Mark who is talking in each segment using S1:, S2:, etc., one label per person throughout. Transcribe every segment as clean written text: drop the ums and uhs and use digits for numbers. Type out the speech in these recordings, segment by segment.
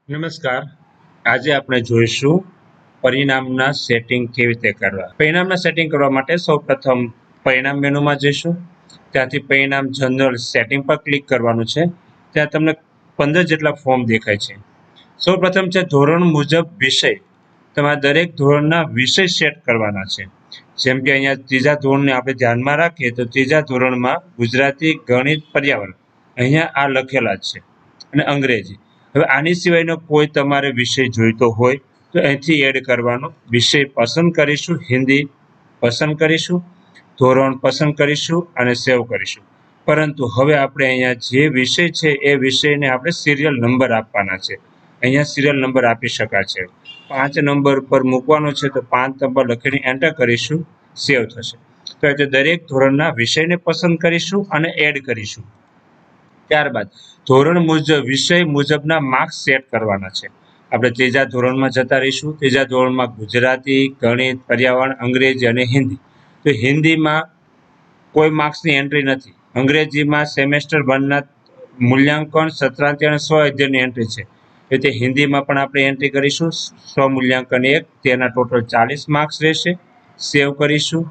S1: નમસ્કાર. આજે આપણે જોઈશું પરિણામના સેટિંગ કેવી રીતે કરવા. પરિણામના સેટિંગ કરવા માટે સૌપ્રથમ પરિણામ મેનુમાં જઈશું. ત્યાંથી પરિણામ જનરલ સેટિંગ પર ક્લિક કરવાનું છે. ત્યાં તમને 15 જેટલા ફોર્મ દેખાય છે. સૌપ્રથમ છે ધોરણ મુજબ વિષય. તમારે દરેક ધોરણના વિષય સેટ કરવાના છે. જેમ કે અહીંયા ત્રીજા ધોરણને આપણે ધ્યાનમાં રાખીએ તો ત્રીજા ધોરણમાં ગુજરાતી, ગણિત, પર્યાવરણ અહીંયા આ લખેલા જ છે અને અંગ્રેજી. હવે આની સિવાયનો કોઈ તમારે વિષય જોઈતો હોય તો અહીંથી એડ કરવાનો. વિષય પસંદ કરીશું, હિન્દી પસંદ કરીશું, ધોરણ પસંદ કરીશું અને સેવ કરીશું. પરંતુ હવે આપણે અહીંયા જે વિષય છે એ વિષયને આપણે સિરિયલ નંબર આપવાના છે. અહીંયા સિરિયલ નંબર આપી શકાય છે. 5 નંબર પર મૂકવાનો છે તો 5 નંબર લખીને એન્ટર કરીશું, સેવ થશે. તો એટલે દરેક ધોરણના વિષયને પસંદ કરીશું અને એડ કરીશું. ત્યારબાદ ધોરણ મુજબ વિષય મુજબના માર્ક્સ સેટ કરવાના છે. આપણે ત્રીજા ધોરણમાં જતા રહીશું. ત્રીજા ધોરણમાં ગુજરાતી, ગણિત, પર્યાવરણ, અંગ્રેજી અને હિન્દી. તો હિન્દીમાં કોઈ માર્ક્સની એન્ટ્રી નથી. અંગ્રેજીમાં સેમેસ્ટર 1ના મૂલ્યાંકન, સત્રાંતિ અને સ્વ અધ્યયનની એન્ટ્રી છે. એટલે હિન્દીમાં પણ આપણે એન્ટ્રી કરીશું. સ્વ મૂલ્યાંકન 1, તેના ટોટલ 40 માર્ક્સ રહેશે. સેવ કરીશું.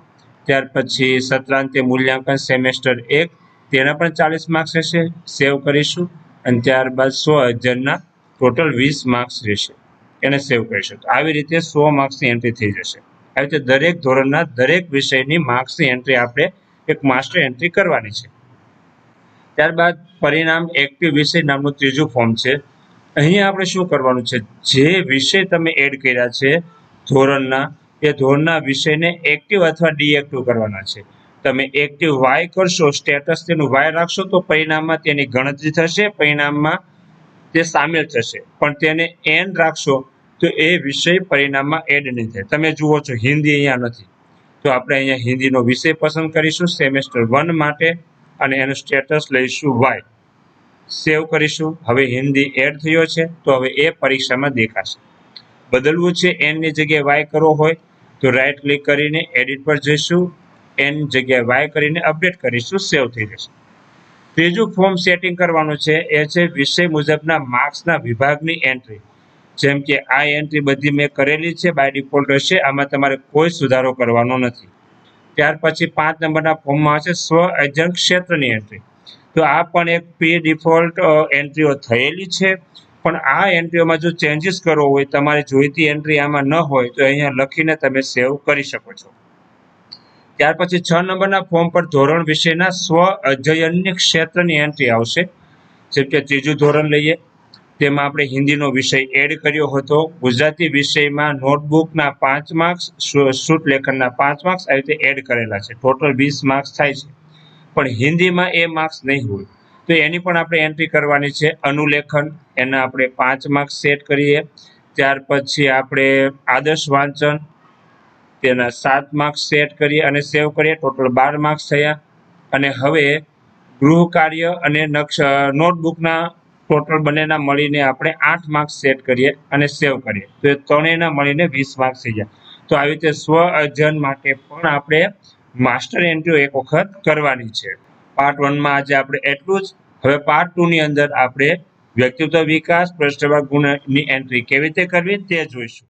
S1: ત્યાર પછી સત્રાંતિ મૂલ્યાંકન સેમેસ્ટર 1, તેના પણ 40 માર્ક્સ રહેશે. સેવ કરીશું. અને ત્યારબાદ સ્વ અધ્યયનના ટોટલ 20 માર્ક્સ રહેશે. એને સેવ કરીશું. આવી રીતે 100 માર્ક્સની એન્ટ્રી થઈ જશે. આવી રીતે દરેક ધોરણના દરેક વિષયની માર્ક્સની એન્ટ્રી આપણે એક માસ્ટર એન્ટ્રી કરવાની છે. ત્યારબાદ પરિણામ એક્ટિવ વિષય નામનું ત્રીજું ફોર્મ છે. અહીંયા આપણે શું કરવાનું છે, જે વિષય તમે એડ કર્યા છે ધોરણના, એ ધોરણના વિષયને એક્ટિવ અથવા ડીએક્ટિવ કરવાના છે. તમે એક્ટિવ વાય કરશો, સ્ટેટસ તેનું વાય રાખશો તો પરિણામમાં તેની ગણતરી થશે, પરિણામમાં તે સામેલ થશે. પણ તેને એન રાખશો તો એ વિષય પરિણામમાં એડ નહીં થાય. તમે જુઓ છો હિન્દી અહીંયા નથી, તો આપણે અહીંયા હિન્દીનો વિષય પસંદ કરીશું સેમેસ્ટર 1 માટે અને એનું સ્ટેટસ લઈશું વાય. સેવ કરીશું. હવે હિન્દી એડ થયો છે તો હવે એ પરીક્ષામાં દેખાશે. બદલવું છે, એનની જગ્યાએ વાય કરવો હોય તો રાઈટ ક્લિક કરીને એડિટ પર જઈશું, એન જગ્યાએ વાય કરીને અપડેટ કરીશું, સેવ થઈ જશે. ત્રીજું ફોર્મ સેટિંગ કરવાનું છે એ છે વિષય મુજબના માર્ક્સના વિભાગની એન્ટ્રી. જેમ કે આ એન્ટ્રી બધી મેં કરેલી છે, બાય ડિફોલ્ટ રહેશે, આમાં તમારે કોઈ સુધારો કરવાનો નથી. ત્યાર પછી 5 નંબરના ફોર્મમાં છે સ્વ અધ્યયન ક્ષેત્રની એન્ટ્રી. તો આ પણ એક પ્રી ડિફોલ્ટ એન્ટ્રીઓ થયેલી છે, પણ આ એન્ટ્રીઓમાં જો ચેન્જીસ કરવો હોય, તમારી જોઈતી એન્ટ્રી આમાં ન હોય તો અહીંયા લખીને તમે સેવ કરી શકો છો. ત્યાર પછી 6 નંબરના ફોર્મ પર ધોરણ વિષયના સ્વ અધ્યયનની ક્ષેત્રની એન્ટ્રી આવશે. જેમ કે ત્રીજું ધોરણ લઈએ, તેમાં આપણે હિન્દીનો વિષય એડ કર્યો હતો. ગુજરાતી વિષયમાં નોટબુકના 5 માર્ક્સ, શ્રુત લેખનના 5 માર્ક્સ આવી રીતે એડ કરેલા છે. ટોટલ 20 માર્ક્સ થાય છે. પણ હિન્દીમાં એ માર્ક્સ નહીં હોય તો એની પણ આપણે એન્ટ્રી કરવાની છે. અનુલેખન, એના આપણે 5 માર્ક્સ સેટ કરીએ. ત્યાર પછી આપણે આદર્શ વાંચન, તેના 7 માર્ક્સ સેટ કરીએ અને સેવ કરીએ. ટોટલ 12 માર્ક્સ થયા. અને હવે ગૃહ કાર્ય અને નોટબુકના ટોટલ બંનેના મળીને આપણે 8 માર્ક્સ સેટ કરીએ અને સેવ કરીએ. તો એ ત્રણેયના મળીને 20 માર્ક્સ થઈ જાય. તો આવી રીતે સ્વ અધ્યયન માટે પણ આપણે માસ્ટર એન્ટ્રીઓ એક વખત કરવાની છે. પાર્ટ 1માં આજે આપણે એટલું જ. હવે પાર્ટ 2ની અંદર આપણે વ્યક્તિત્વ વિકાસ, પ્રશ્નવાક ગુણની એન્ટ્રી કેવી રીતે કરવી તે જોઈશું.